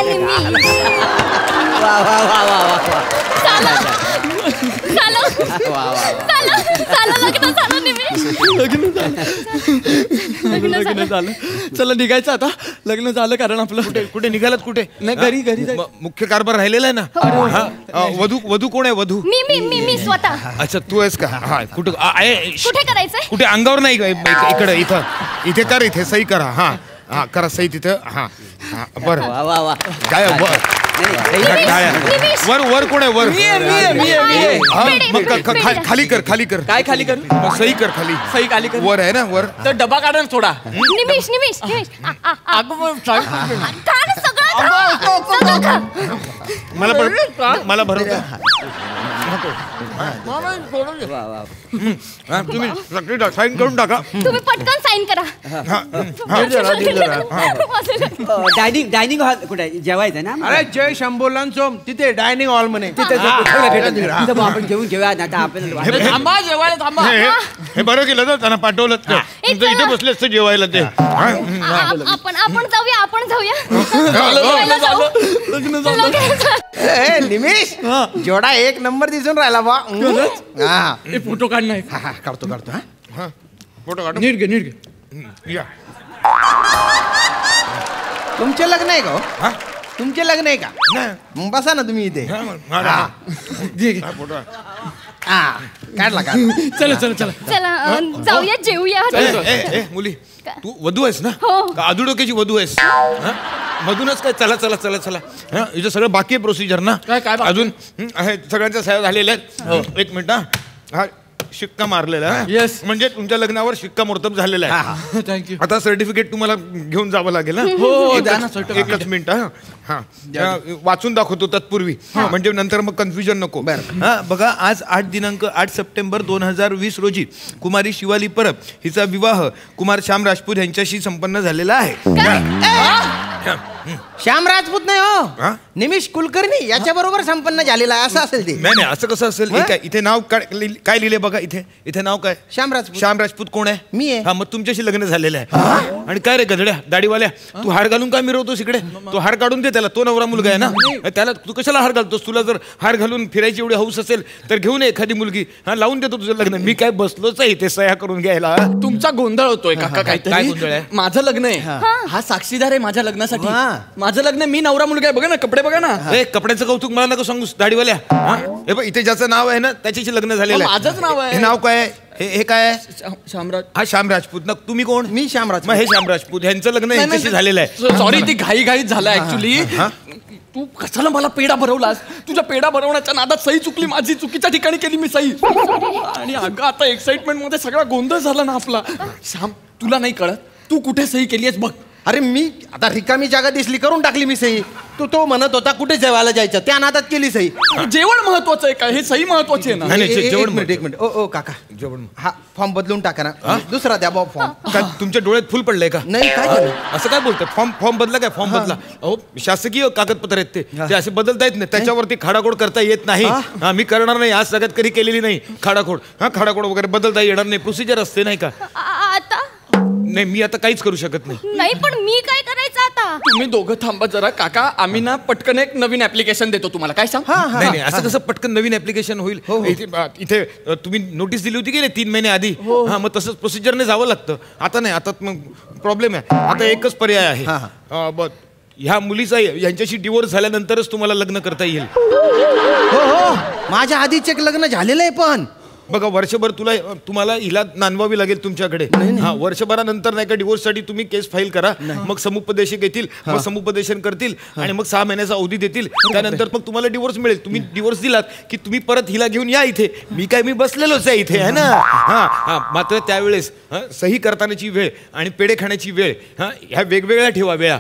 निमिष. वा वा वा वा वा. लग्न झालं निमिष. लग्न झालं. चला निघायचं आता. लग्न झालं कारण आपलं. कुठे निघालात? कुठे? नाही घरी घरी. मुख्य कारभार राहिलेला आहे ना. वधू कोण आहे? वधू मी स्वतः. अच्छा तू आहेस का? हा कुठे कुठे करायचंय? कुठे अंगावर नाही इकडे इथे कर. इथे सही करा. हा हा करा सही तिथं. हा हा बरं. वा वा वा. काय वर वर कोण आहे? वर खाली कर. खाली कर. काय खाली कर? सही कर. खाली सही खाली कर. वर आहे ना वर. तर डबा काढा ना थोडा. निमिष. मला भरवतो. तुम्ही साईन करून टाका. तुम्ही पटकन साईन करा. डायनिंग हॉल कुठे जेवायचं ना? अरे जय शंभोलान सोम तिथे डायनिंग हॉल म्हणे. तिथं आपण घेऊन घेऊया ना. आता आपल्याला थांबा जेवायला थांबा. हे बरं केलं ना त्यांना पाठवलं. इथे बसले असते जेवायला ते. आपण जाऊया. लग्न झालं. निमिष जोडा एक नंबर दिसून राहिला बा. फोटो काढणार. काढतो. हा फोटो काढ. नीट घे. या तुमचे लग्न आहे का? हा तुमचे लग्न आहे का? नाही मग बसा ना तुम्ही इथे. फोटो काढला. चला जाऊया जेऊया. मुली तू वधू आहेस ना? का आदुडोक्याची वधू आहेस? मधूनच काय? चला. इथं सगळं बाकी आहे प्रोसिजर ना? काय अजून सगळ्यांच्या सह्या झालेल्या आहेत. एक मिनिट. हा शिक्का मारलेला आहे. येस. म्हणजे तुमच्या लग्नावर शिक्का मोर्तब झालेला आहे. थँक्यू. आता सर्टिफिकेट तुम्हाला घेऊन जावं लागेल ना? हो द्या ना सर्टिफिकेट. एकच मिनिट. हा वाचून दाखवतो तत्पूर्वी म्हणजे नंतर मग कन्फ्युजन नको. हा बघा आज 8 सप्टेंबर 2020 रोजी कुमारी शिवाली परब हिचा विवाह कुमार श्याम राजपूत यांच्याशी संपन्न झालेला आहे. श्याम राजपूत नाही हो, निमिष कुलकर्णी याच्या बरोबर संपन्न झालेला आहे असं असेल ते. नाही असं कसं असेल? इथे नाव काय लिहिले बघा. इथे नाव काय? श्याम राजपूत. श्याम राजपूत कोण आहे? मी आहे. हा मग तुमच्याशी लग्न झालेलं आहे. आणि काय रे गधड्या दाढीवाल्या तू हार घालून काय मिरवतोस इकडे? तो हार काढून दे त्याला. तो नवरा मुलगा आहे ना त्याला. तू कशाला हार घालतोस? तुला जर हार घालून फिरायची एवढी हौस असेल तर घेऊन एखादी मुलगी. हा लावून देतो तुझं लग्न. मी काय बसलोच आहे इथे सह्या करून घ्यायला. तुमचा गोंधळ होतोय काका. काय गोंधळ आहे? माझं लग्न आहे. हा साक्षीदार आहे माझ्या लग्नासाठी. माझं लग्न. मी नवरा मुलगा आहे. बघा ना कपडे बघा ना. कपड्याचं कौतुक मला नको सांगूस दाढीवाल्या. हे बघ इथे ज्याचं नाव आहे ना त्याच्याशी लग्न झालेलं आहे. माझंच नाव आहे. हे नाव काय? हे काय आहे? श्यामराज. हा श्याम राजपूत ना. तुम्ही कोण? मी श्याम राजपूत. मग हे श्याम राजपूत यांचं लग्न यांच्याशी झालेलं आहे. सॉरी ती घाईघाईत झालं ऍक्च्युली. तू कशाला मला पेढा भरवलास? तुझ्या पेढा भरवण्याच्या नादात सही चुकली माझी. चुकीच्या ठिकाणी केली मी सही. आणि अगं आता एक्साइटमेंट मध्ये सगळा गोंधळ झाला ना आपला. श्याम तुला नाही कळत? तू कुठे सही केली आहेस बघ. अरे मी आता रिकामी जागा दिसली करून टाकली मी सही. तो म्हणत होता कुठे जेवायला जायचं त्या नादात केली सही. जेवण महत्वाचं आहे का? हे सही महत्वाची आहे ना. एक मिनिट. ओ काका जेवण. हा फॉर्म बदलून टाका ना. दुसरा द्या बॉ फॉर्म. काय तुमच्या डोळ्यात फुल पडलंय का? नाही काय झालं? असं काय बोलतात? फॉर्म बदला काय? फॉर्म बदला. अहो शासकीय कागदपत्र आहेत ते असे बदलता येत नाही. त्याच्यावरती खाडाखोड करता येत नाही. मी करणार नाही. आज सगळ्यात कधी केलेली नाही खाडाखोड. खाडाखोड वगैरे बदलता येणार नाही. प्रोसिजर असते नाही का? आता नाही मी आता काहीच करू शकत नाही. पण मी काय करायचं आता? तुम्ही दोघं थांबा जरा काका. आम्ही ना पटकन एक नवीन ऍप्लिकेशन देतो तुम्हाला. काय सांग? नाही असं कसं पटकन नवीन ऍप्लिकेशन होईल? इथे तुम्ही नोटीस दिली होती की नाही 3 महिने आधी? हा मग तसंच प्रोसिजरने जावं लागतं. आता नाही. आता मग प्रॉब्लेम आहे. आता एकच पर्याय आहे. ह्या मुलीचा यांच्याशी डिवोर्स झाल्यानंतरच तुम्हाला लग्न करता येईल. हो माझ्या आधीच एक लग्न झालेलं आहे. पण बघा वर्षभर तुम्हाला हिला नांदवावी लागेल तुमच्याकडे. वर्षभरानंतर नाही का डिवोर्ससाठी तुम्ही केस फाईल करा. मग समुपदेशक येतील. मग समुपदेशन करतील आणि मग 6 महिन्याचा अवधी देतील. त्यानंतर मग तुम्हाला डिवोर्स मिळेल. तुम्ही डिवोर्स दिलात की तुम्ही परत हिला घेऊन या इथे. मी बसलेलोच आहे इथे आहे ना. मात्र त्यावेळेस सही करतानाची वेळ आणि पेढे खाण्याची वेळ ह्या वेगवेगळ्या ठेवा वेळा.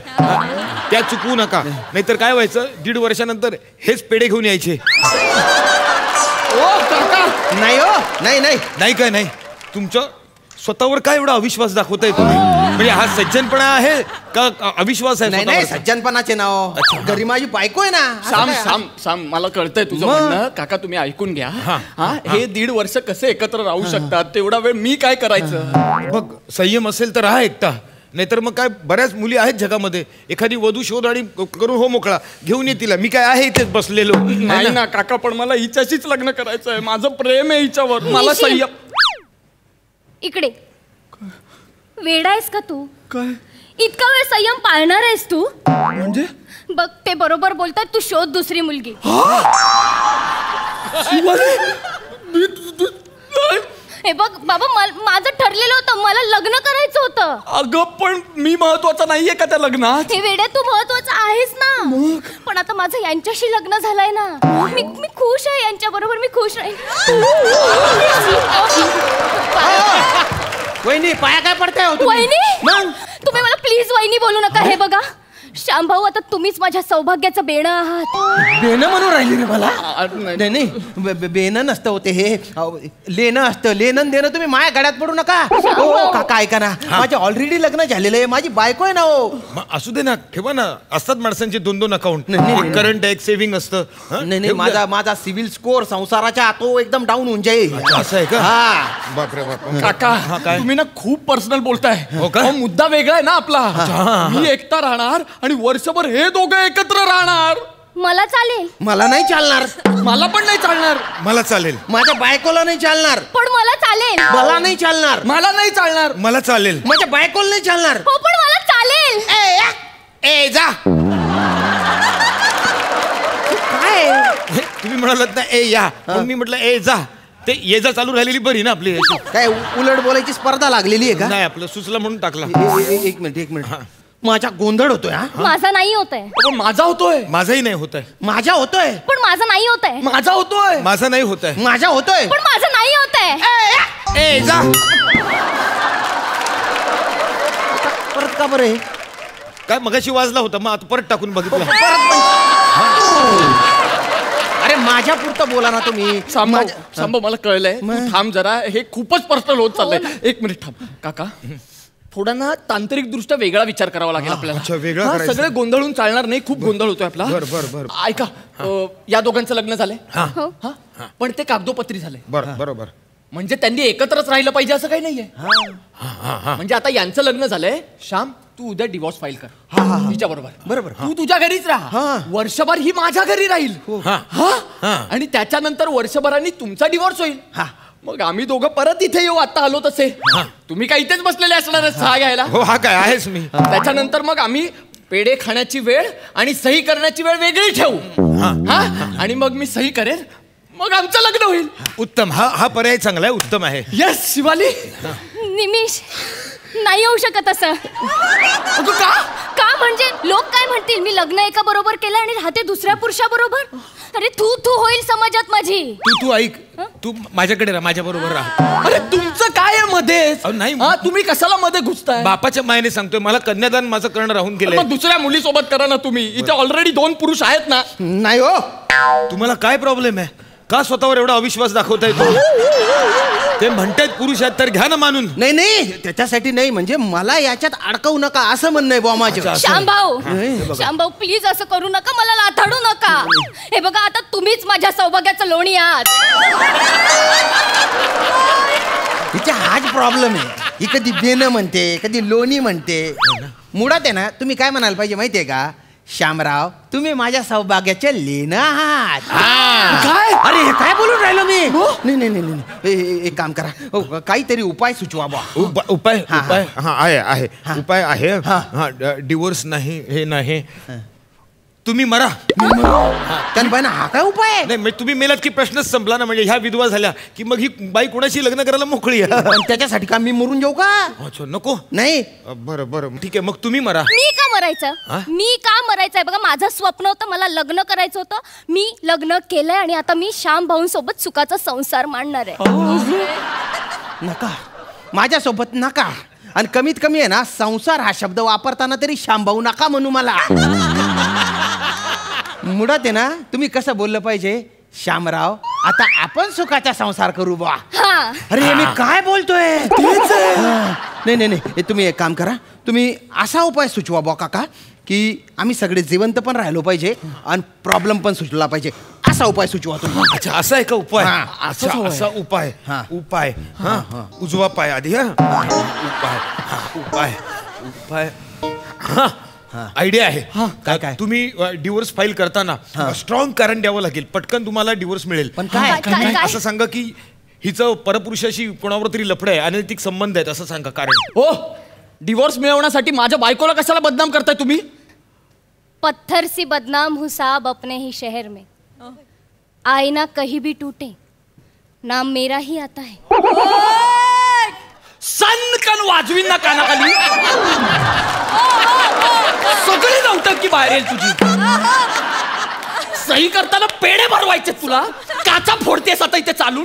त्या चुकवू नका. नाहीतर काय व्हायचं 1.5 वर्षानंतर हेच पेढे घेऊन यायचे. नाही हो. नाही काय नाही. तुमच्या स्वतःवर काय एवढा अविश्वास दाखवताय तुम्ही? म्हणजे हा सज्जनपणा आहे का अविश्वास आहे? नाही सज्जनपणाचे नाव. घरी माझी बायको आहे ना. साम मला कळतंय तुझं म्हणणं. काका तुम्ही ऐकून घ्या. हे 1.5 वर्ष कसे एकत्र राहू शकतात? तेवढा वेळ मी काय करायचं? बघ संयम असेल तर हा एकटा. नाहीतर मग काय बऱ्याच मुली आहेत जगामध्ये, एखादी वधू शोध आणि करून हो मोकळा घेऊन ये तिला. मी काय आहे इथेच बसलेलो. नाही ना काका, पण मला हिच्याशीच लग्न करायचं आहे. माझं प्रेम आहे हिच्यावर. मला निशी. संयम. इकडे वेडा आहेस का तू? काय इतका वेळ संयम पाळणार आहेस तू? म्हणजे? बघ ते बरोबर बोलतात, तू शोध दुसरी मुलगी. हे बघ बाबा, माझं ठरलेलं होतं, मला लग्न करायचं होतं. अगं पण मी महत्वाचा नाहीये का त्या लग्नात? हे वेड्या, तू महत्वाचं आहेस ना. पण आता माझं यांच्याशी लग्न झालंय ना. मी खुश आहे यांच्या बरोबर, मी खुश आहे. वहिनी पाया काय पडताय हो तुम्ही? वहिनी, मग तुम्ही मला प्लीज वहिनी बोलू नका. हे बघा श्याम भाऊ, आता तुम्हीच माझ्या सौभाग्याचं बेणं आहात. बेनं म्हणून राहिली रे मला. नाही. नाही नाही, बेनं नसतं होते हे, लेणं असतं. लेणं देणं तुम्ही माया गाड्यात पडू नका. हो काका ऐका ना, माझे ऑलरेडी लग्न झालेलं आहे, माझी बायको आहे ना. हो मग असू दे ना, ठेवा ना. असतात माणसांचे 2-2 अकाउंट. नाही, नाही, एक करंट एक सेव्हिंग असतं. नाही नाही, माझा सिव्हिल स्कोअर संसाराच्या तो एकदम डाऊन होऊन जाईल. असं आहे का? हा बापरे बाप. काका काय? तुम्ही ना खूप पर्सनल बोलताय. हो का? अहो, मुद्दा वेगळा आहे ना आपला. मी एकटा राहणार आणि वर्षभर हे दोघं एकत्र राहणार. मला चालेल, मला नाही चालणार. मला पण नाही चालणार. मला चालेल. माझ्या बायकोला नाही चालणार. पण मला चालेल. मला नाही चालणार. मला नाही चालणार. मला चालेल. माझ्या बायकोला नाही चालणार. हो पण मला चालेल. ए जा. काय तुम्ही म्हणालात ना ए या, मग मी म्हटलं ए जा. ते ये जा चालू राहिलेली बरी ना आपली. काय उलट बोलायची स्पर्धा लागलेली आहे का? नाही, आपलं सुचलं म्हणून टाकला. एक मिनिट माझा गोंधळ होतोय. हा माझा नाही होत आहे. पण माझा होतोय. माझाही नाही होत आहे. माझा होतोय. पण माझा नाही होत आहे. माझा होतोय. माझा नाही होत आहे. माझा होतोय. पण माझा नाही होत आहे. ए जा. परत का बरं? काय मगाशी वाजला होता, मग आता परत टाकून बघितलं. अरे माझ्या पुरतं बोला ना तुम्ही. सांभाळ, मला कळलंय. तू थांब जरा, हे खूपच पर्सनल होत चाललंय. एक मिनिट थांब काका. थोडा ना तांत्रिक दृष्ट्या वेगळा विचार करावा लागेल अच्छा, आपल्याला. वेगळा हा, करायचा. सगळे गोंधळून चालणार नाही. खूप गोंधळ होतोय आपला. बर. ऐका, या दोघांचं लग्न झालंय. हो. हा? पण ते कागदोपत्री झालंय. बरोबर. म्हणजे त्यांनी एकत्रच राहिलं पाहिजे असं काही नाहीये. म्हणजे आता यांचं लग्न झालंय. श्याम, तू उद्या डिवोर्स फाईल कर तिच्या बरोबर. तू तुझ्या घरीच राहा. वर्षभर ही माझ्या घरी राहील. आणि त्याच्यानंतर वर्षभराने तुमचा डिवोर्स होईल. मग आम्ही दोघं परत इथे येऊ. आता आलो तसे. तुम्ही काय इथेच बसलेले असणार चहा घ्यायला. हो, हा काय आहेस मी. त्याच्यानंतर मग आम्ही पेढे खाण्याची वेळ आणि सही करण्याची वेळ वेगळी ठेवू. आणि मग मी सही करेन, मग आमचं लग्न होईल. उत्तम. हा पर्याय चांगला आहे. उत्तम आहे. यस शिवाली. निमिष, नाही होऊ शकत असं. का म्हणजे लोक काय म्हणतील? मी लग्न एका बरोबर केलं आणि राहते दुसऱ्या पुरुषाबरोबर. अरे तू होईल समाजात माझी. तू ऐक, तू माझ्याकडे राहा, माझ्या बरोबर राहा. अरे तुमचं काय आहे मध्ये? नाही. तुम्ही कशाला मध्ये घुसताय? बापाच्या मायने सांगतोय, मला कन्यादान माझं करणं राहून गेलंय. मग दुसऱ्या मुलीसोबत करा ना तुम्ही. इथे ऑलरेडी 2 पुरुष आहेत ना. नाही हो. तुम्हाला काय प्रॉब्लेम आहे? का स्वतःवर एवढा अविश्वास दाखवताय तो? ते म्हणतायत पुरुष आहेत तर घ्या ना मानून. नाही त्याच्यासाठी नाही, म्हणजे मला याच्यात अडकवू नका असं म्हणणं आहे बुवा माझं. श्याम भाऊ प्लीज असं करू नका, मला लाथाडू नका. हे बघा, आता तुम्हीच माझ्या सौभाग्याचं लोणी आहात. हिचा हाच प्रॉब्लेम आहे. ही कधी बेनं म्हणते, कधी लोणी म्हणते. मुळात आहे ना, तुम्ही काय म्हणायला पाहिजे माहितीये का? श्यामराव, तुम्ही माझ्या सौभाग्याचे लेणं आहात. काय? अरे हे काय बोलून राहिलो मी? नाही. एक काम करा, काहीतरी उपाय सुचवा बुवा. उपाय आहे. उपाय आहे. डिवोर्स नाही, हे नाही. तुम्ही मरा. पण हा काय उपाय आहे? नाही, म्हणजे तुम्ही मेलात की प्रश्नच संपला ना. म्हणजे ह्या विधवा झाल्या की मग ही बाई कोणाशी लग्न करायला मोकळी आहे. पण त्याच्यासाठी का मी मरून जाऊ का? अच्छा, नको. नाही. बरं ठीक आहे, मग तुम्ही मरा. मी का मरायचंय? बघा, माझं स्वप्न होतं, मला लग्न करायचं होतं. मी लग्न केलंय आणि आता मी श्याम भाऊंसोबत सुखाचा संसार मांडणार आहे. नका, माझ्यासोबत नका. आणि कमीत कमी आहे ना, संसार हा शब्द वापरताना तरी श्यामभाऊ नका म्हणू मला. मुळात आहे ना, तुम्ही कसं बोललं पाहिजे? श्यामराव, आता आपण सुखाचा संसार करू बा. अरे मी काय बोलतोय? नाही, तुम्ही एक काम करा, तुम्ही असा उपाय सुचवा बा काका, की आम्ही सगळे जिवंत पण राहिलो पाहिजे आणि प्रॉब्लेम पण सुचला पाहिजे. असा उपाय सुचवा तुम्ही. अच्छा, असा आहे का उपाय? असा उपाय. उजवा पाय आधी. उपाय उपाय आयडिया आहे. काय? तुम्ही डिवोर्स फाईल करताना स्ट्रॉंग कारण द्यावं लागेल. पटकन तुम्हाला डिवोर्स मिळेल. पण काय काय? असं सांगा की हिचं परपुरुषाशी कोणावर तरी लफडं आहे, अनैतिक संबंध आहेत असं सांगा कारण. हो, डिवोर्स मिळवण्यासाठी माझ्या बायकोला कशाला बदनाम करताय तुम्ही? पत्थर सी बदनाम हूँ साहब अपने ही शहर में, आईना कहीं भी टूटे नाम मेरा ही आता है. सनकन वाजवीन ना कानाखाली. सगळी नौटंकी बाहेर येईल तुझी. सही करताना पेढे भरवायचे तुला. काचा फोडतेस आता इथे चालून.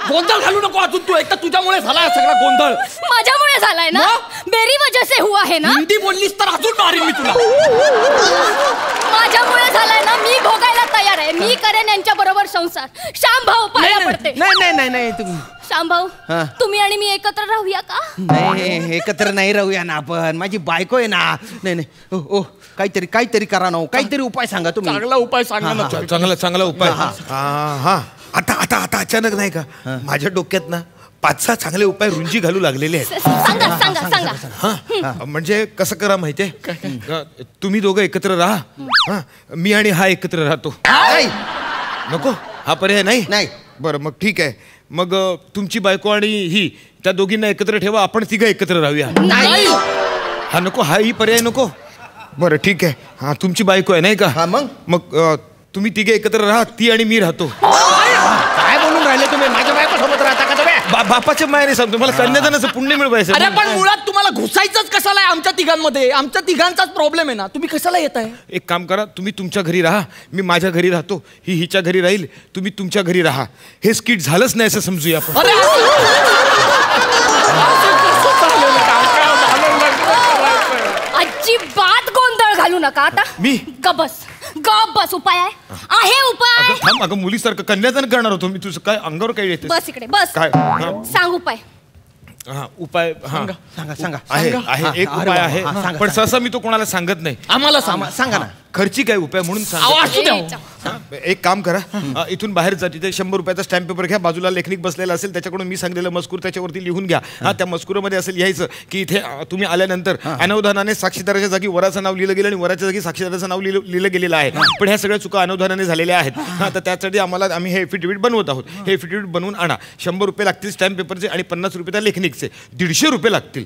गोंधळ घालू नको अजून तू. एक तर तुझ्यामुळे झाला हा सगळा गोंधळ. माझ्यामुळे झालाय ना. मेरी वजह से हुआ है ना. हिंदी बोललीस तर अजून मारीन मी तुला. माझ्यामुळे झालाय ना. मी भोगायला तयार आहे. मी करेन यांच्या बरोबर संसार. श्याम भाऊ पाया पडते. नाही तुम्ही श्याम भाऊ, हा. तुम्ही आणि मी एकत्र राहूया का? नाही, एकत्र नाही राहूया ना आपण. माझी बायको आहे ना. नाही ओ काहीतरी करा ना. काहीतरी उपाय सांगा तुम्ही. चांगला उपाय सांगा ना. चांगला उपाय. हा आता अचानक नाही का माझ्या डोक्यात ना 5-6 चांगले उपाय रुंजी घालू लागलेले आहेत. सांगा. म्हणजे कसं करा माहितीये, तुम्ही दोघं एकत्र राहा. मी आणि हा एकत्र राहतो. नाही. नको हा पर्याय नाही. नाही. बरं मग ठीक आहे. मग तुमची बायको आणि ही त्या दोघींना एकत्र ठेवा. आपण तिघं एकत्र राहूया. नाही. हा नको, हाही पर्याय नको. बरं ठीक आहे. हा तुमची बायको आहे नाही का? हा, मग तुम्ही तिघे एकत्र राहा. ती आणि मी राहतो. काय बोलून राहिले तुम्ही? माझ्या बायको सोबत राहता का तुम्ही? बापाच्या मायाने सांगतो, मला कन्यादानाचं पुण्य मिळवायचं. अरे पण मुळात तुम्हाला घुसायचंच कशाला आहे आमच्या तिघांमध्ये? आमच्या तिघांचाच प्रॉब्लेम आहे ना. तुम्ही कशाला येत आहे? एक काम करा, तुम्ही तुमच्या घरी राहा, मी माझ्या घरी राहतो. ही हिच्या घरी राहील, तुम्ही तुमच्या घरी राहा. हे स्किट झालंच नाही असं समजूया आपण. अरे अजिबात गोंधळ घालू नका आता. मी? गबस उपाय आहे उपाय. अगं थांब, अगं मुलीसारखं कन्यादान करणार होतो मी. तुझं काय अंगावर काय येते? बस इकडे बस. काय? सांग उपाय. हा उपाय. हा सांगा. आहे एक उपाय आहे, पण सहसा मी तो कोणाला सांगत नाही. आम्हाला सांगा ना. खर्ची काय उपाय म्हणून अहो, असू द्या. सांग. एक काम करा, इथून बाहेर जा. तिथे 100 रुपयाचा स्टॅम्प पेपर घ्या. बाजूला लेखनिक बसलेला असेल, त्याच्याकडून मी सांगलेलं मजकूर त्याच्यावरती लिहून घ्या. त्या मजकुरामध्ये असेल लिहायचं की इथे तुम्ही आल्यानंतर अनवधानाने साक्षीदाराच्या जागी वराचं नाव लिहिलं गेलं आणि वराच्या जागी साक्षीदाराचं नाव लिहिलं गेलेलं आहे. पण ह्या सगळ्या चुका अनवधानाने झालेल्या आहेत. तर त्यासाठी आम्ही हे एफिडेविट बनवत आहोत. हे एफिडेविट बनवून आणा. 100 रुपये लागतील स्टॅम्प पेपरचे आणि 50 रुपये त्या लेखनिकचे. 150 रुपये लागतील.